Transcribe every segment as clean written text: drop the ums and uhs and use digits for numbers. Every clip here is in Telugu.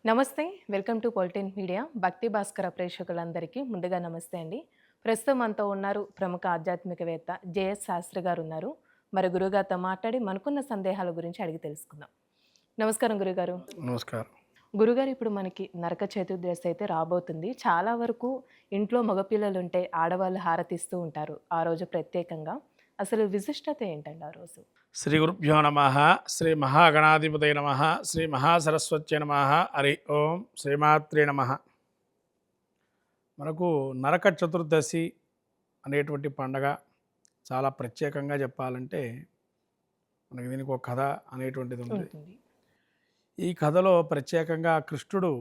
నమస్తే. Welcome to Politin media. Bhakti Bhaskara ప్రేక్షకులందరికీ ముందుగా నమస్తే అండి. ప్రస్తుతం మనతో ఉన్నారు ప్రముఖ ఆధ్యాత్మికవేత్త జేఎస్ శాస్త్రి గారు ఉన్నారు. మరి గురుగారితో మాట్లాడి మనకున్న సందేహాల గురించి అడిగి తెలుసుకుందాం. నమస్కారం గురుగారు. నమస్కారం. గురుగారు, ఇప్పుడు మనకి నరక చతుర్దశి అయితే రాబోతుంది. చాలా వరకు ఇంట్లో మగపిల్లలుంటే ఆడవాళ్ళు హారతిస్తూ ఉంటారు ఆ రోజు ప్రత్యేకంగా. అసలు విశిష్టత ఏంటండి ఆ రోజు? శ్రీ గురుభ్యో నమ. శ్రీ మహాగణాధిపతయ నమ. శ్రీ మహాసరస్వత్యై నమ. హరి ఓం. శ్రీమాత్రే నమ. మనకు నరక చతుర్దశి అనేటువంటి పండగ చాలా ప్రత్యేకంగా చెప్పాలంటే మనకి దీనికి ఒక కథ అనేటువంటిది ఉంది. ఉంటుంది. ఈ కథలో ప్రత్యేకంగా కృష్ణుడు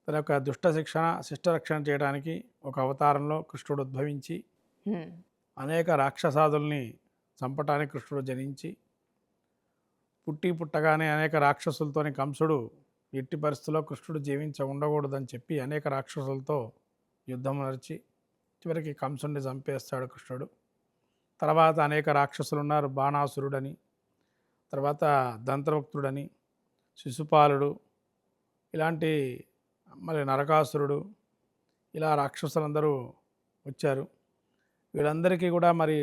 తన యొక్క శిష్టరక్షణ చేయడానికి ఒక అవతారంలో కృష్ణుడు ఉద్భవించి హ్మ్. అనేక రాక్షసాదుల్ని చంపటానికి కృష్ణుడు జనించి పుట్టగానే అనేక రాక్షసులతోని కంసుడు ఎట్టి పరిస్థితుల్లో కృష్ణుడు ఉండకూడదని చెప్పి అనేక రాక్షసులతో యుద్ధం నడిచి చివరికి కంసుడిని చంపేస్తాడు కృష్ణుడు. తర్వాత అనేక రాక్షసులు ఉన్నారు. బాణాసురుడని, తర్వాత దంతవక్తుడని, శిశుపాలుడు, ఇలాంటి మరి నరకాసురుడు, ఇలా రాక్షసులందరూ వచ్చారు. వీళ్ళందరికీ కూడా మరి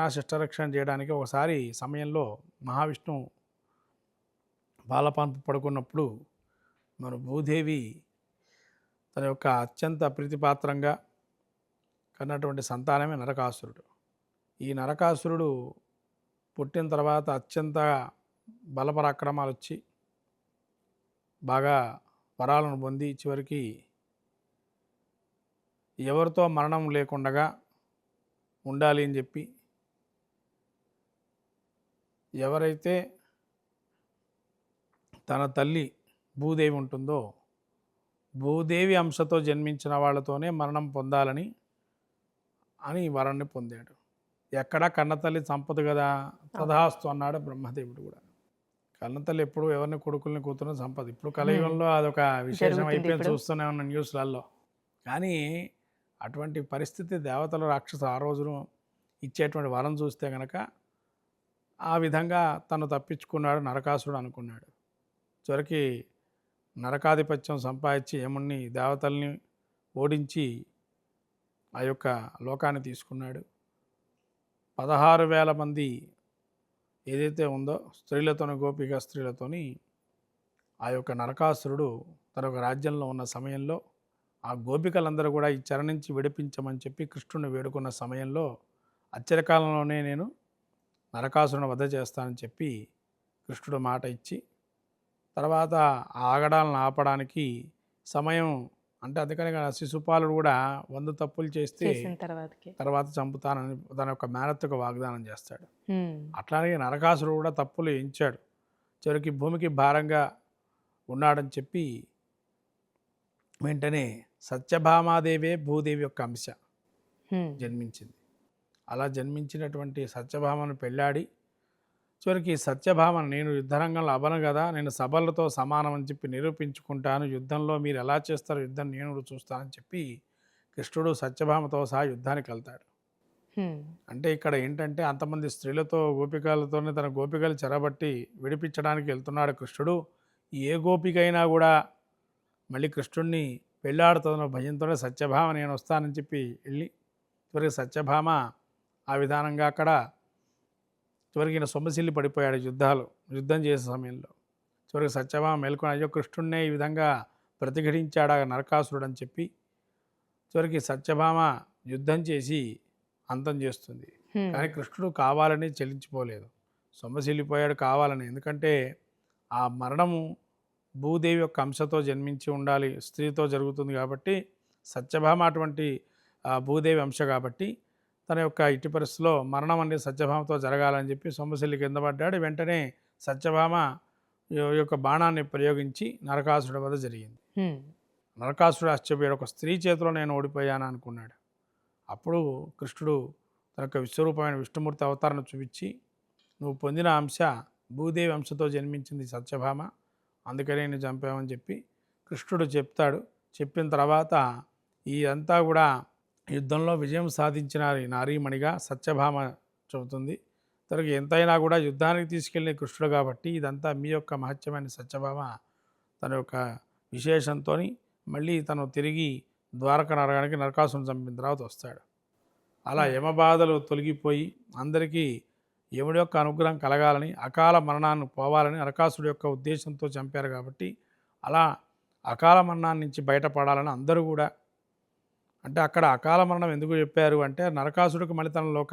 శిష్టరక్షణ చేయడానికి ఒకసారి సమయంలో మహావిష్ణు బాలపాన్పు పడుకున్నప్పుడు మన భూదేవి తన యొక్క అత్యంత ప్రీతిపాత్రంగా కన్నటువంటి సంతానమే నరకాసురుడు. ఈ నరకాసురుడు పుట్టిన తర్వాత అత్యంత బలపరాక్రమాలు వచ్చి బాగా వరాలను పొంది చివరికి ఎవరితో మరణం లేకుండా ఉండాలి అని చెప్పి ఎవరైతే తన తల్లి భూదేవి ఉంటుందో భూదేవి అంశతో జన్మించిన వాళ్ళతోనే మరణం పొందాలని వరాన్ని పొందాడు. ఎక్కడా కన్నతల్లి చంపదు కదా, తథాస్తు అన్నాడు బ్రహ్మదేవుడు కూడా. కన్నతల్లి ఎప్పుడు ఎవరిని కొడుకుల్ని కూతురుని చంపదు. ఇప్పుడు కలియుగంలో అదొక విశేషం అయిపోయింది, చూస్తూనే ఉన్న న్యూస్లలో. కానీ అటువంటి పరిస్థితి దేవతల రాక్షసు ఆ రోజును ఇచ్చేటువంటి వరం చూస్తే కనుక ఆ విధంగా తను తప్పించుకున్నాడు నరకాసురుడు అనుకున్నాడు. చివరికి నరకాధిపత్యం సంపాదించి యముణ్ణి దేవతల్ని ఓడించి ఆ యొక్క లోకాన్ని తీసుకున్నాడు. 16,000 మంది ఏదైతే ఉందో స్త్రీలతోని, గోపిక స్త్రీలతోని ఆ యొక్క నరకాసురుడు తన ఒక రాజ్యంలో ఉన్న సమయంలో ఆ గోపికలందరూ కూడా ఈ చెర నుంచి విడిపించమని చెప్పి కృష్ణుని వేడుకున్న సమయంలో అచ్చరకాలంలోనే నేను నరకాసురుని వధ చేస్తానని చెప్పి కృష్ణుడు మాట ఇచ్చి తర్వాత ఆగడాలను ఆపడానికి సమయం అంటే అందుకని శిశుపాలుడు కూడా 100 తప్పులు చేస్తే తర్వాత చంపుతానని తన యొక్క మేనత్తుకు వాగ్దానం చేస్తాడు. అట్లానే నరకాసురుడు కూడా తప్పులు ఎంచాడు. చివరికి భూమికి భారంగా ఉన్నాడని చెప్పి వెంటనే సత్యభామాదేవే భూదేవి యొక్క అంశ జన్మించింది. అలా జన్మించినటువంటి సత్యభామను పెళ్ళాడి చివరికి సత్యభామను నేను యుద్ధరంగంలో అవ్వను కదా, నేను సభలతో సమానం అని చెప్పి నిరూపించుకుంటాను, యుద్ధంలో మీరు ఎలా చేస్తారో యుద్ధం నేను చూస్తానని చెప్పి కృష్ణుడు సత్యభామతో సహా యుద్ధానికి వెళ్తాడు. అంటే ఇక్కడ ఏంటంటే అంతమంది స్త్రీలతో గోపికలతోనే తన గోపికలు చెరబట్టి విడిపించడానికి వెళ్తున్నాడు కృష్ణుడు. ఏ గోపికైనా కూడా మళ్ళీ కృష్ణుడిని పెళ్ళాడుతున్న భయంతోనే సత్యభామ నేను వస్తానని చెప్పి వెళ్ళి చివరికి సత్యభామ ఆ విధానంగా అక్కడ చివరికి ఈయన సొమ్మసిల్లి పడిపోయాడు యుద్ధం చేసే సమయంలో. చివరికి సత్యభామ మేల్కొని అయ్యో కృష్ణుడినే ఈ విధంగా ప్రతిఘటించాడా నరకాసురుడు అని చెప్పి చివరికి సత్యభామ యుద్ధం చేసి అంతం చేస్తుంది. కానీ కృష్ణుడు కావాలని చెల్లించిపోలేదు, సొమ్మసిల్లిపోయాడు కావాలని. ఎందుకంటే ఆ మరణము భూదేవి యొక్క అంశతో జన్మించి ఉండాలి, స్త్రీతో జరుగుతుంది కాబట్టి సత్యభామ అటువంటి భూదేవి అంశ కాబట్టి తన యొక్క ఇట్టి పరిస్థితిలో మరణం అనేది సత్యభామతో జరగాలని చెప్పి సొమ్మసిల్లి కింద పడ్డాడు. వెంటనే సత్యభామ యొక్క బాణాన్ని ప్రయోగించి నరకాసురుడి వద్ద జరిగింది. నరకాసురుడు ఆశ్చర్యపోయాడు, ఒక స్త్రీ చేతిలో నేను ఓడిపోయాను అనుకున్నాడు. అప్పుడు కృష్ణుడు తన యొక్క విశ్వరూపమైన విష్ణుమూర్తి అవతారాన్ని చూపించి నువ్వు పొందిన అంశ భూదేవి అంశతో జన్మించింది సత్యభామ, అందుకనే నేను చంపామని చెప్పి కృష్ణుడు చెప్తాడు. చెప్పిన తర్వాత ఈ అంతా కూడా యుద్ధంలో విజయం సాధించిన నారీమణిగా సత్యభామ చెబుతుంది. తనకు ఎంతైనా కూడా యుద్ధానికి తీసుకెళ్ళిన కృష్ణుడు కాబట్టి ఇదంతా మీ యొక్క మహత్యమైన సత్యభామ తన యొక్క విశేషంతో మళ్ళీ తను తిరిగి ద్వారక నరకానికి నరకాసుని చంపిన తర్వాత వస్తాడు. అలా యమబాధలు తొలగిపోయి అందరికీ యముడి యొక్క అనుగ్రహం కలగాలని, అకాల మరణాన్ని పోవాలని నరకాసుడి యొక్క ఉద్దేశంతో చంపారు కాబట్టి అలా అకాల మరణాన్ని నుంచి బయటపడాలని అందరూ కూడా, అంటే అక్కడ అకాల మరణం ఎందుకు చెప్పారు అంటే నరకాసుడికి మళ్ళీ తన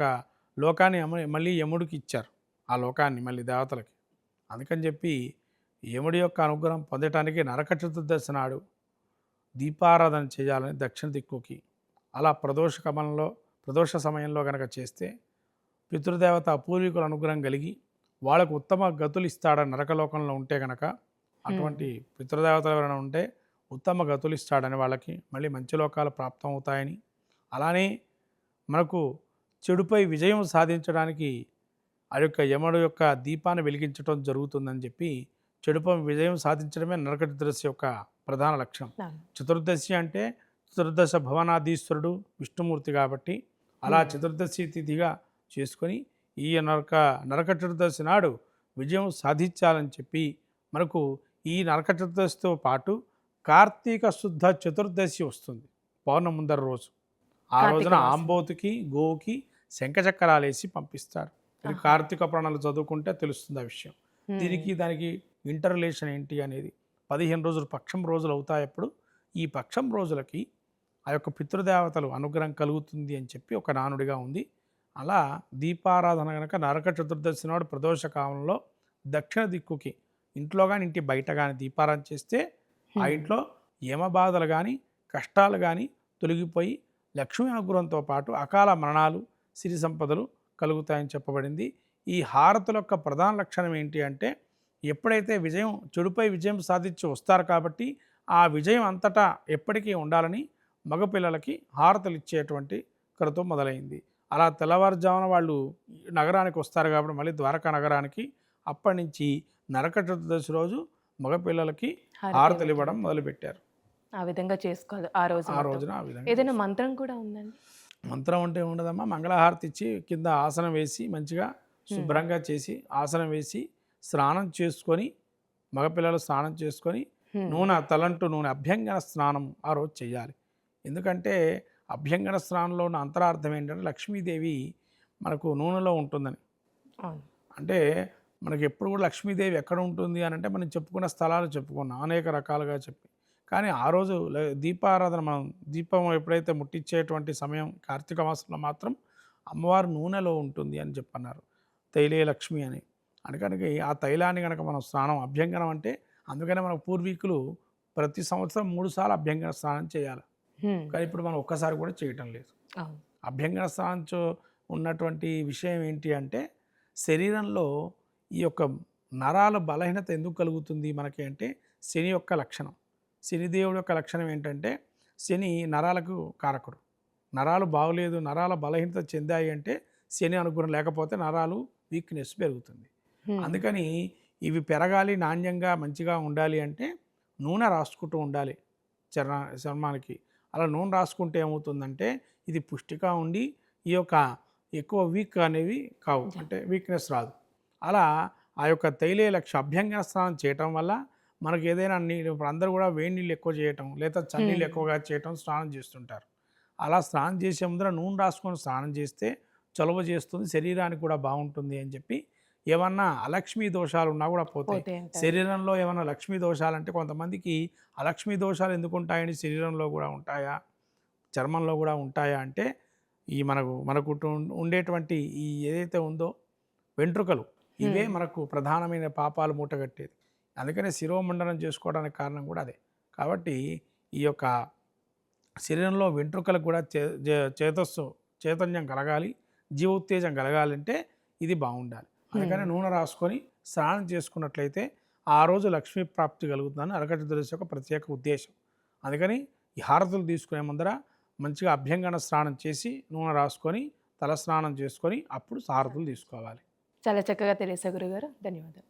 లోకాన్ని మళ్ళీ యముడికి ఇచ్చారు, ఆ లోకాన్ని మళ్ళీ దేవతలకి. అందుకని చెప్పి యముడి యొక్క అనుగ్రహం పొందటానికి నరక చతుర్దశి నాడు దీపారాధన చేయాలని దక్షిణ దిక్కుకి, అలా ప్రదోష సమయంలో కనుక చేస్తే పితృదేవత పూర్వీకుల అనుగ్రహం కలిగి వాళ్ళకు ఉత్తమ గతులు ఇస్తాడని, నరకలోకంలో ఉంటే కనుక అటువంటి పితృదేవతలు ఎవరైనా ఉంటే ఉత్తమ గతులు ఇస్తాడని, వాళ్ళకి మళ్ళీ మంచి లోకాలు ప్రాప్తం అవుతాయని, అలానే మనకు చెడుపై విజయం సాధించడానికి ఆ యొక్క యముడు యొక్క దీపాన్ని వెలిగించడం జరుగుతుందని చెప్పి, చెడుపై విజయం సాధించడమే నరక చతుర్దశి యొక్క ప్రధాన లక్ష్యం. చతుర్దశి అంటే చతుర్దశ భవనాధీశ్వరుడు విష్ణుమూర్తి కాబట్టి అలా చతుర్దశి తిథిగా చేసుకొని ఈ నరక చతుర్దశి నాడు విజయం సాధించాలని చెప్పి మనకు ఈ నరక చతుర్దశితో పాటు కార్తీక శుద్ధ చతుర్దశి వస్తుంది, పౌర్ణమి ముందర రోజు. ఆ రోజున ఆంబోతుకి గోవుకి శంఖచక్రాలు వేసి పంపిస్తారు. ఇది కార్తీక పురాణాలు చదువుకుంటే తెలుస్తుంది ఆ విషయం. దీనికి దానికి ఇంటర్ రిలేషన్ ఏంటి అనేది 15 రోజులు పక్షం రోజులు అవుతాయప్పుడు ఈ పక్షం రోజులకి ఆ యొక్క పితృదేవతలు అనుగ్రహం కలుగుతుంది అని చెప్పి ఒక నానుడిగా ఉంది. అలా దీపారాధన కనుక నరక చతుర్దశి నాడు ప్రదోష కాలంలో దక్షిణ దిక్కుకి ఇంట్లో కానీ ఇంటి బయట కానీ దీపారాధన చేస్తే ఆ ఇంట్లో యమబాధలు కానీ కష్టాలు కానీ తొలగిపోయి లక్ష్మీ అనుగ్రహంతో పాటు అకాల మరణాలు సిరి సంపదలు కలుగుతాయని చెప్పబడింది. ఈ హారతుల యొక్క ప్రధాన లక్షణం ఏంటి అంటే ఎప్పుడైతే చెడుపై విజయం సాధించి వస్తారు కాబట్టి ఆ విజయం అంతటా ఎప్పటికీ ఉండాలని మగపిల్లలకి హారతులు ఇచ్చేటువంటి క్రతువు మొదలైంది. అలా తెల్లవారుజామున వాళ్ళు నగరానికి వస్తారు కాబట్టి మళ్ళీ ద్వారకా నగరానికి అప్పటి నుంచి నరక చతుర్దశి రోజు మగపిల్లలకి హారతులు ఇవ్వడం మొదలుపెట్టారు. ఆ విధంగా చేసుకోవాలి ఆ రోజున. ఆ విధంగా ఏదైనా మంత్రం కూడా ఉందండి? మంత్రం అంటే ఉండదమ్మా, మంగళహారతి ఇచ్చి కింద ఆసనం వేసి మంచిగా శుభ్రంగా చేసి ఆసనం వేసి స్నానం చేసుకొని, మగపిల్లలు స్నానం చేసుకొని తలంటు నూనె అభ్యంగన స్నానం ఆ రోజు చేయాలి. ఎందుకంటే అభ్యంగన స్నానంలో ఉన్న అంతరార్థం ఏంటంటే లక్ష్మీదేవి మనకు నూనెలో ఉంటుందని. అంటే మనకి ఎప్పుడు కూడా లక్ష్మీదేవి ఎక్కడ ఉంటుంది అని అంటే మనం చెప్పుకున్న స్థలాలు చెప్పుకున్నాం అనేక రకాలుగా చెప్పి. కానీ ఆ రోజు దీపారాధన మనం దీపం ఎప్పుడైతే ముట్టించేటువంటి సమయం కార్తీక మాసంలో మాత్రం అమ్మవారు నూనెలో ఉంటుంది అని చెప్పన్నారు, తైలే లక్ష్మి అని. అందుకని ఆ తైలాన్ని కనుక మనం స్నానం అభ్యంగనం అంటే అందుకనే మన పూర్వీకులు ప్రతి సంవత్సరం 3 సార్లు అభ్యంగన స్నానం చేయాలి. కానీ ఇప్పుడు మనం ఒక్కసారి కూడా చేయటం లేదు. అభ్యంగన స్నానం ఉన్నటువంటి విషయం ఏంటి అంటే శరీరంలో ఈ యొక్క నరాల బలహీనత ఎందుకు కలుగుతుంది మనకి అంటే శని యొక్క లక్షణం. శనిదేవుడి యొక్క లక్షణం ఏంటంటే శని నరాలకు కారకుడు. నరాలు బాగలేదు, నరాల బలహీనత చెందాయి అంటే శని అనుగ్రహం లేకపోతే నరాలు వీక్నెస్ పెరుగుతుంది. అందుకని ఇవి పెరగాలి, నాణ్యంగా మంచిగా ఉండాలి అంటే నూనె రాసుకుంటూ ఉండాలి చర్మానికి. అలా నూనె రాసుకుంటే ఏమవుతుందంటే ఇది పుష్టిగా ఉండి ఈ యొక్క ఎక్కువ వీక్ అనేవి కావు, అంటే వీక్నెస్ రాదు. అలా ఆ యొక్క తైలే అభ్యంగన స్నానం చేయటం వల్ల మనకు ఏదైనా ఇప్పుడు అందరూ కూడా వేడి నీళ్ళు ఎక్కువ చేయటం లేదా చన్నీళ్ళు ఎక్కువగా చేయటం స్నానం చేస్తుంటారు. అలా స్నానం చేసే ముందర నూనె రాసుకొని స్నానం చేస్తే చలువ చేస్తుంది, శరీరానికి కూడా బాగుంటుంది అని చెప్పి. ఏమన్నా అలక్ష్మీ దోషాలు ఉన్నా కూడా పోతాయి. శరీరంలో ఏమన్నా లక్ష్మీ దోషాలు అంటే కొంతమందికి అలక్ష్మీ దోషాలు ఎందుకు ఉంటాయని శరీరంలో కూడా ఉంటాయా, చర్మంలో కూడా ఉంటాయా అంటే ఈ మనకు ఉండేటువంటి ఈ ఏదైతే ఉందో వెంట్రుకలు ఇవే మనకు ప్రధానమైన పాపాలు మూటగట్టేది. అందుకనే శిరోమండనం చేసుకోవడానికి కారణం కూడా అదే. కాబట్టి ఈ యొక్క శరీరంలో వెంట్రుకలకు కూడా చైతన్యం కలగాలి, జీవోత్తేజం కలగాలంటే ఇది బాగుండాలి. అందుకని నూనె రాసుకొని స్నానం చేసుకున్నట్లయితే ఆ రోజు లక్ష్మీ ప్రాప్తి కలుగుతుందని నరక చతుర్దశి యొక్క ప్రత్యేక ఉద్దేశం. అందుకని ఈ హారతులు తీసుకునే ముందర మంచిగా అభ్యంగన స్నానం చేసి నూనె రాసుకొని తల స్నానం చేసుకొని అప్పుడు హారతులు తీసుకోవాలి. చాలా చక్కగా తెలియసే గురుగారు, ధన్యవాదాలు.